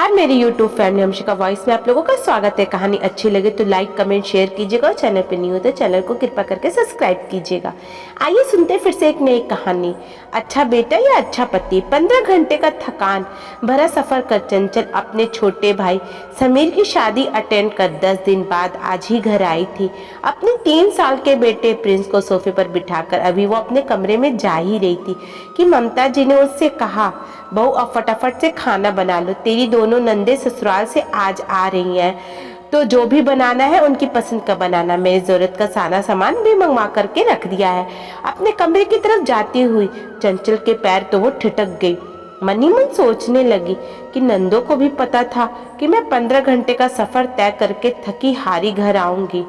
नमस्कार मेरी YouTube family, Anshika voice में आप लोगों का स्वागत है। कहानी अच्छी लगे तो लाइक कमेंट शेयर कीजिएगा और चैनल पे न्यू हो तो चैनल को कृपा करके सब्सक्राइब कीजिएगा। आइए सुनते फिर से एक नई कहानी। अच्छा बेटा या अच्छा पति। 15 घंटे का थकान भरा सफर कर चंचल अपने छोटे भाई समीर की शादी अटेंड कर 10 दिन बाद आज ही घर आई थी। अपने 3 साल के बेटे प्रिंस को सोफे पर बिठाकर अभी वो अपने कमरे में जा ही रही थी कि ममता जी ने उससे कहा, बहू अब फटाफट से खाना बना लो, तेरी दोनों नंदे ससुराल से आज आ रही हैं, तो जो भी बनाना है उनकी पसंद का बनाना। मेरी जरूरत का सारा सामान भी मंगवा करके रख दिया है। अपने कमरे की तरफ जाती हुई चंचल के पैर तो वो ठिठक गई। मन ही मन सोचने लगी कि नंदों को भी पता था कि मैं 15 घंटे का सफर तय करके थकी हारी घर आऊंगी,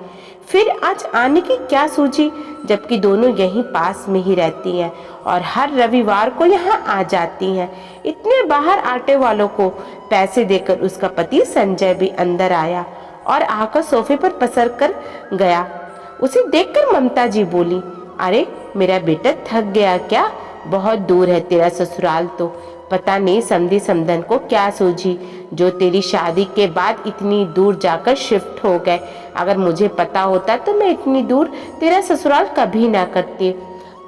फिर आज आने की क्या सूझी, जबकि दोनों यहीं पास में ही रहती हैं और हर रविवार को यहाँ आ जाती हैं। इतने बाहर आटे वालों को पैसे देकर उसका पति संजय भी अंदर आया और आकर सोफे पर पसर कर गया। उसे देखकर ममता जी बोली, अरे मेरा बेटा थक गया क्या? बहुत दूर है तेरा ससुराल, तो पता नहीं समधी समधन को क्या सूझी जो तेरी शादी के बाद इतनी दूर जाकर शिफ्ट हो गए। अगर मुझे पता होता तो मैं इतनी दूर तेरा ससुराल कभी ना करती।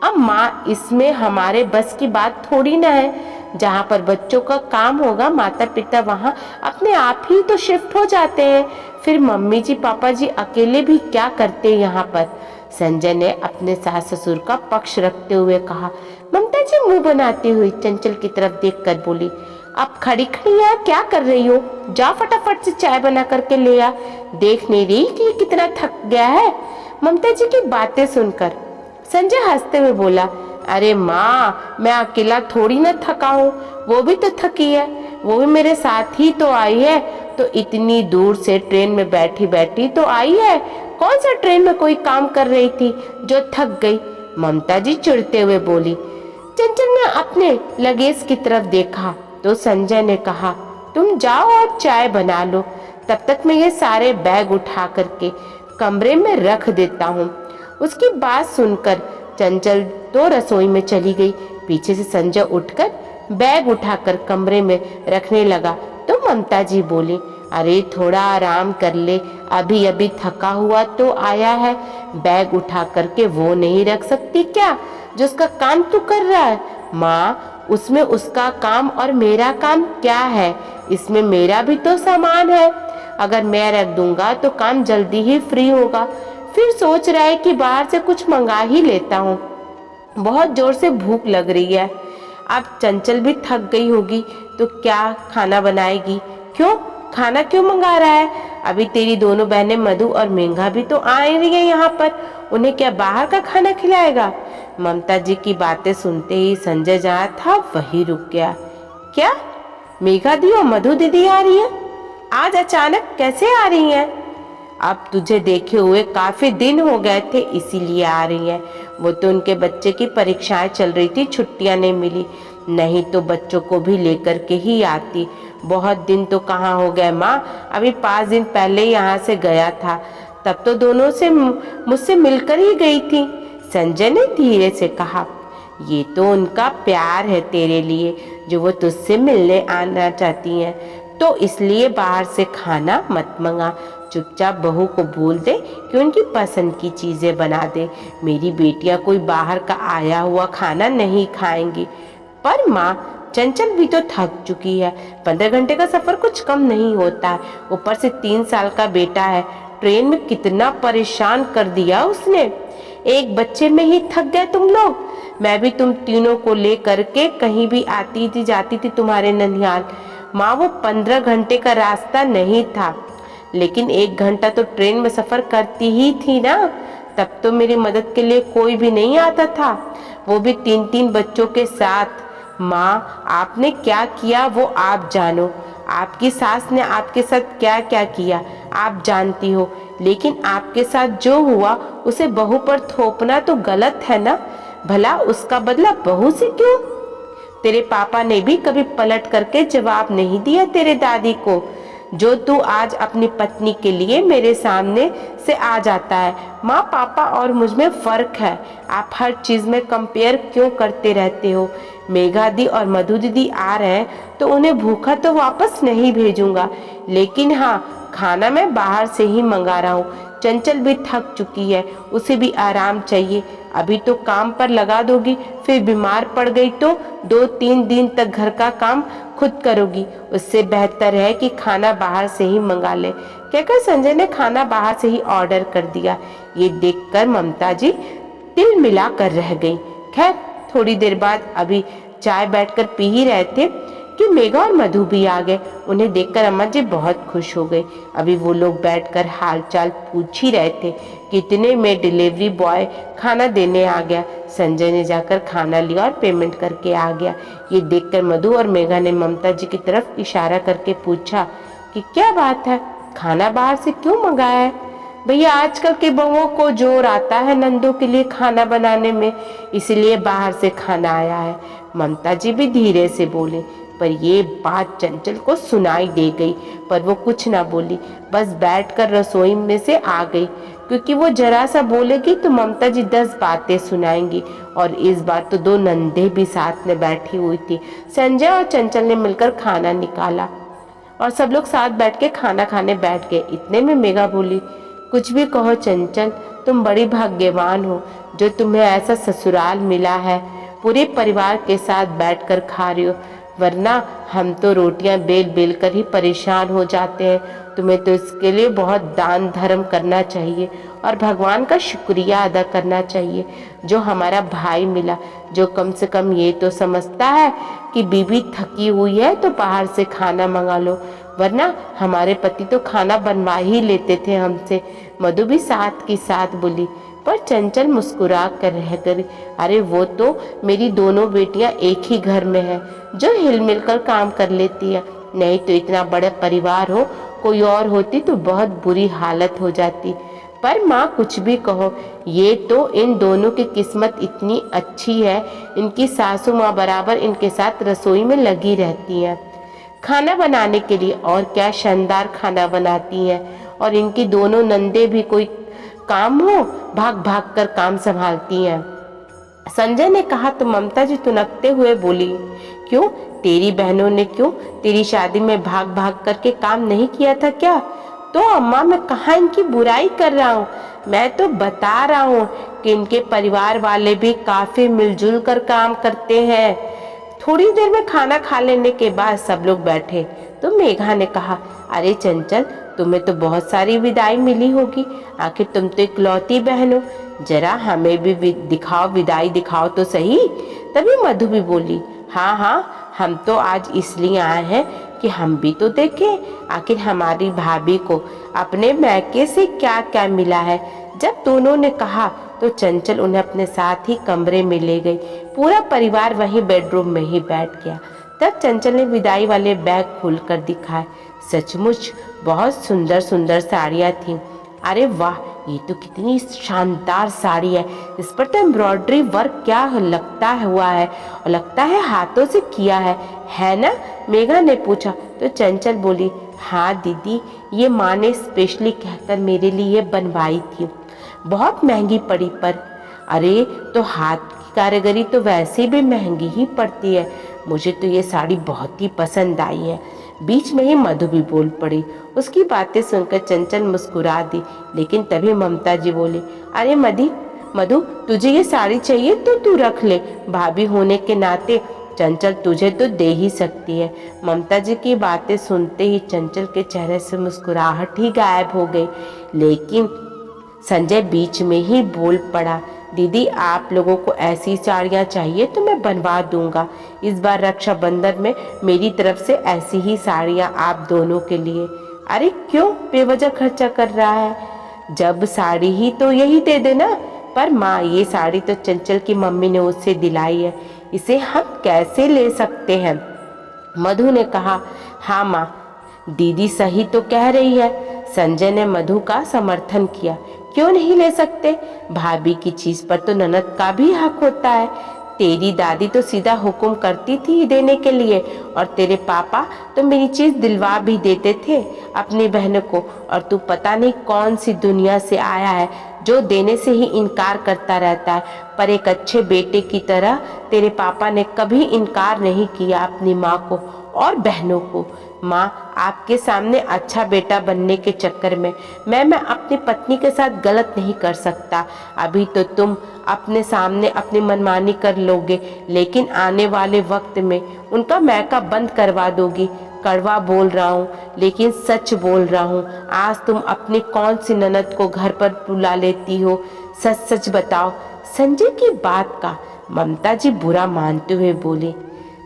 अब माँ, इसमें हमारे बस की बात थोड़ी ना है। जहाँ पर बच्चों का काम होगा माता पिता वहाँ अपने आप ही तो शिफ्ट हो जाते हैं। फिर मम्मी जी पापा जी अकेले भी क्या करते यहाँ पर? संजय ने अपने सास ससुर का पक्ष रखते हुए कहा। ममता जी मुंह बनाती हुई चंचल की तरफ देखकर बोली, अब खड़ी खड़ी यहाँ क्या कर रही हो? जा फटाफट से चाय बना करके ले आ। देख नहीं रही कि कितना थक गया है? ममता जी की बातें सुनकर संजय हंसते हुए बोला, अरे माँ, मैं अकेला थोड़ी ना थका हूँ, वो भी तो थकी है, वो भी मेरे साथ ही तो आई है। तो इतनी दूर से ट्रेन में बैठी बैठी तो आई है। कौन सा ट्रेन में कोई काम कर रही थी जो थक गई? ममता जी चिढ़ते हुए बोली। चंचल ने अपने लगेज की तरफ देखा तो संजय ने कहा, तुम जाओ और चाय बना लो, तब तक मैं ये सारे बैग उठा करके कमरे में रख देता हूँ। उसकी बात सुनकर चंचल तो रसोई में चली गई। पीछे से संजय उठकर बैग उठाकर कमरे में रखने लगा तो ममता जी बोली, अरे थोड़ा आराम कर ले, अभी अभी थका हुआ तो आया है, बैग उठा करके वो नहीं रख सकती क्या जो उसका काम तू कर रहा है? माँ, उसमें उसका काम और मेरा काम क्या है? इसमें मेरा भी तो सामान है। अगर मैं रख दूंगा तो काम जल्दी ही फ्री होगा। फिर सोच रहा है कि बाहर से कुछ मंगा ही लेता हूँ, बहुत जोर से भूख लग रही है। अब चंचल भी थक गई होगी तो क्या खाना बनाएगी? क्यों खाना क्यों मंगा रहा है? अभी तेरी दोनों बहनें मधु और मेघा भी तो आ रही है यहाँ पर, उन्हें क्या बाहर का खाना खिलाएगा? ममता जी की बातें सुनते ही संजय जहाँ था वही रुक गया। क्या मेघा दी और मधु दीदी आ रही है? आज अचानक कैसे आ रही हैं? अब तुझे देखे हुए काफी दिन हो गए थे इसीलिए आ रही हैं। वो तो उनके बच्चे की परीक्षाएं चल रही थी, छुट्टियां नहीं मिली, नहीं तो बच्चों को भी लेकर के ही आती। बहुत दिन तो कहाँ हो गए माँ, अभी 5 दिन पहले यहाँ से गया था, तब तो दोनों से मुझसे मिलकर ही गई थी। संजय ने धीरे से कहा, ये तो उनका प्यार है तेरे लिए जो वो तुझसे मिलने आना चाहती हैं, तो इसलिए बाहर से खाना मत मंगा, चुपचाप बहू को बोल दे कि उनकी पसंद की चीजें बना दे। मेरी बेटियां कोई बाहर का आया हुआ खाना नहीं खाएंगी। पर माँ, चंचल भी तो थक चुकी है, 15 घंटे का सफर कुछ कम नहीं होता है, ऊपर से 3 साल का बेटा है, ट्रेन में कितना परेशान कर दिया उसने। एक बच्चे में ही थक गए तुम लोग। मैं भी तुम तीनों को ले करके कहीं भी आती थी जाती थी तुम्हारे ननिहाल। माँ, वो 15 घंटे का रास्ता नहीं था, लेकिन 1 घंटा तो ट्रेन में सफर करती ही थी ना। तब तो मेरी मदद के लिए कोई भी नहीं आता था, वो भी 3-3 बच्चों के साथ। माँ, आपने क्या किया वो आप जानो, आपकी सास ने आपके साथ क्या क्या किया आप जानती हो, लेकिन आपके साथ जो हुआ उसे बहू पर थोपना तो गलत है ना। भला उसका बदला बहू से क्यों? तेरे पापा ने भी कभी पलट करके जवाब नहीं दिया तेरे दादी को, जो तू आज अपनी पत्नी के लिए मेरे सामने से आ जाता है। माँ, पापा और मुझ में फर्क है, आप हर चीज में कंपेयर क्यों करते रहते हो? मेघा दी और मधु दीदी आ रहे हैं तो उन्हें भूखा तो वापस नहीं भेजूंगा, लेकिन हाँ, खाना मैं बाहर से ही मंगा रहा हूँ। चंचल भी थक चुकी है, उसे भी आराम चाहिए। अभी तो काम पर लगा दोगी, फिर बीमार पड़ गई तो 2-3 दिन तक घर का काम खुद करोगी। उससे बेहतर है कि खाना बाहर से ही मंगा ले। कहकर संजय ने खाना बाहर से ही ऑर्डर कर दिया। ये देखकर ममता जी तिल मिला कर रह गई। खैर, थोड़ी देर बाद अभी चाय बैठकर पी ही रहे थे कि मेघा और मधु भी आ गए। उन्हें देखकर अम्मा जी बहुत खुश हो गए। अभी वो लोग बैठकर हालचाल पूछ ही रहे थे कि इतने में डिलीवरी बॉय खाना देने आ गया। संजय ने जाकर खाना लिया और पेमेंट करके आ गया। ये देखकर मधु और मेघा ने ममता जी की तरफ इशारा करके पूछा कि क्या बात है, खाना बाहर से क्यों मंगाया है? भैया, आजकल के बहुओं को जोर आता है नंदों के लिए खाना बनाने में, इसलिए बाहर से खाना आया है। ममता जी भी धीरे से बोले, पर ये बात चंचल को सुनाई दे गई, पर वो कुछ ना बोली, बस बैठकर रसोई में से आ गई, क्योंकि वो जरा सा बोलेगी तो ममता जी 10 बातें सुनाएंगी। और इस बार तो 2 नंदे भी साथ में बैठी हुई थी। संजय और चंचल ने मिलकर खाना निकाला और सब लोग साथ बैठ के खाना खाने बैठ गए। इतने में मेघा बोली, कुछ भी कहो चंचल, तुम बड़ी भाग्यवान हो जो तुम्हें ऐसा ससुराल मिला है, पूरे परिवार के साथ बैठकर खा रही हो, वरना हम तो रोटियां बेल बेल कर ही परेशान हो जाते हैं। तुम्हें तो इसके लिए बहुत दान धर्म करना चाहिए और भगवान का शुक्रिया अदा करना चाहिए जो हमारा भाई मिला, जो कम से कम ये तो समझता है कि बीवी थकी हुई है तो बाहर से खाना मंगा लो, वरना हमारे पति तो खाना बनवा ही लेते थे हमसे। मधु भी साथ की साथ बोली, पर चंचल मुस्कुरा कर रह गई, अरे वो तो मेरी दोनों बेटियां एक ही घर में हैं जो हिल मिल कर काम कर लेती है, नहीं तो इतना बड़ा परिवार हो, कोई और होती तो बहुत बुरी हालत हो जाती। पर माँ, कुछ भी कहो, ये तो इन दोनों की किस्मत इतनी अच्छी है, इनकी सासू माँ बराबर इनके साथ रसोई में लगी रहती हैं खाना बनाने के लिए, और क्या शानदार खाना बनाती हैं। और इनकी दोनों नंदे भी कोई काम हो भाग भाग कर काम संभालती हैं। संजय ने कहा तो ममता जी तुनकते हुए बोली, क्यों, तेरी बहनों ने क्यों तेरी शादी में भाग भाग करके काम नहीं किया था क्या? तो अम्मा, मैं कहाँ इनकी बुराई कर रहा हूँ, मैं तो बता रहा हूँ कि इनके परिवार वाले भी काफी मिलजुल कर काम करते हैं। थोड़ी देर में खाना खा लेने के बाद सब लोग बैठे तो मेघा ने कहा, अरे चंचल, तुम्हें तो बहुत सारी विदाई मिली होगी, आखिर तुम तो इकलौती बहन हो, जरा हमें भी दिखाओ, विदाई दिखाओ तो सही। तभी मधु भी बोली, हाँ हाँ, हम तो आज इसलिए आए हैं कि हम भी तो देखें आखिर हमारी भाभी को अपने मैके से क्या क्या मिला है। जब दोनों ने कहा तो चंचल उन्हें अपने साथ ही कमरे में ले गई। पूरा परिवार वहीं बेडरूम में ही बैठ गया। तब चंचल ने विदाई वाले बैग खोलकर दिखाए। सचमुच बहुत सुंदर सुंदर साड़ियाँ थीं। अरे वाह, ये तो कितनी शानदार साड़ी है, इस पर तो एम्ब्रॉयडरी वर्क क्या लगता हुआ है, और लगता है हाथों से किया है ना? मेघा ने पूछा तो चंचल बोली, हाँ दीदी, ये माँ ने स्पेशली कहकर मेरे लिए बनवाई थी, बहुत महंगी पड़ी पर। अरे तो हाथ की कारीगरी तो वैसे भी महंगी ही पड़ती है, मुझे तो ये साड़ी बहुत ही पसंद आई है। बीच में ही मधु भी बोल पड़ी। उसकी बातें सुनकर चंचल मुस्कुरा दी, लेकिन तभी ममता जी बोली, अरे मधु, तुझे ये साड़ी चाहिए तो तू रख ले, भाभी होने के नाते चंचल तुझे तो दे ही सकती है। ममता जी की बातें सुनते ही चंचल के चेहरे से मुस्कुराहट ही गायब हो गई। लेकिन संजय बीच में ही बोल पड़ा, दीदी, आप लोगों को ऐसी साड़ियाँ चाहिए तो मैं बनवा दूंगा। इस बार रक्षाबंधन में मेरी तरफ से ऐसी ही साड़ियाँ आप दोनों के लिए। अरे क्यों बेवजह खर्चा कर रहा है, जब साड़ी ही तो यही दे देना। पर माँ, ये साड़ी तो चंचल की मम्मी ने उससे दिलाई है, इसे हम कैसे ले सकते हैं? मधु ने कहा, हाँ माँ, दीदी सही तो कह रही है। संजय ने मधु का समर्थन किया, क्यों नहीं ले सकते? भाभी की चीज पर तो ननद का भी हक होता है। तेरी दादी तो सीधा हुक्म करती थी देने के लिए, और तेरे पापा तो मेरी चीज दिलवा भी देते थे अपनी बहन को, और तू पता नहीं कौन सी दुनिया से आया है जो देने से ही इनकार करता रहता है, पर एक अच्छे बेटे की तरह तेरे पापा ने कभी इनकार नहीं किया अपनी माँ को और बहनों को। माँ, आपके सामने अच्छा बेटा बनने के चक्कर में मैं अपनी पत्नी के साथ गलत नहीं कर सकता। अभी तो तुम अपने सामने अपनी मनमानी कर लोगे, लेकिन आने वाले वक्त में उनका मैका बंद करवा दोगी। कड़वा बोल रहा हूँ लेकिन सच बोल रहा हूँ। आज तुम अपनी कौन सी ननद को घर पर बुला लेती हो? सच सच बताओ। संजय की बात का ममता जी बुरा मानते हुए बोली,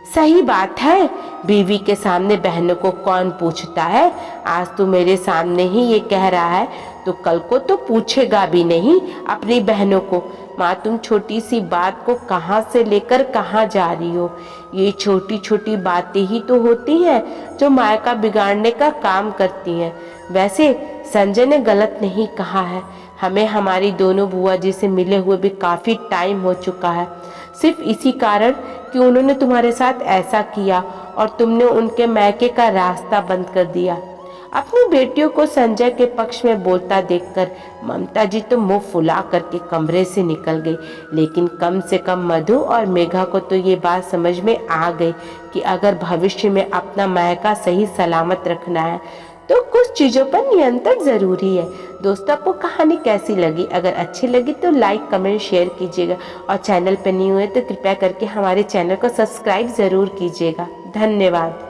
सही बात है, बीवी के सामने बहनों को कौन पूछता है? आज तू मेरे सामने ही ये कह रहा है तो कल को तो पूछेगा भी नहीं अपनी बहनों को। माँ, तुम छोटी सी बात को कहाँ से लेकर कहाँ जा रही हो? ये छोटी छोटी बातें ही तो होती हैं जो मायका बिगाड़ने का काम करती हैं। वैसे संजय ने गलत नहीं कहा है। हमें हमारी दोनों बुआ जी से मिले हुए भी काफ़ी टाइम हो चुका है, सिर्फ इसी कारण कि उन्होंने तुम्हारे साथ ऐसा किया और तुमने उनके मैके का रास्ता बंद कर दिया। अपनी बेटियों को संजय के पक्ष में बोलता देखकर ममता जी तो मुंह फुला करके कमरे से निकल गई। लेकिन कम से कम मधु और मेघा को तो ये बात समझ में आ गई कि अगर भविष्य में अपना मैका सही सलामत रखना है तो कुछ चीज़ों पर नियंत्रण ज़रूरी है। दोस्तों, आपको कहानी कैसी लगी? अगर अच्छी लगी तो लाइक कमेंट शेयर कीजिएगा और चैनल पर नहीं हुए तो कृपया करके हमारे चैनल को सब्सक्राइब ज़रूर कीजिएगा। धन्यवाद।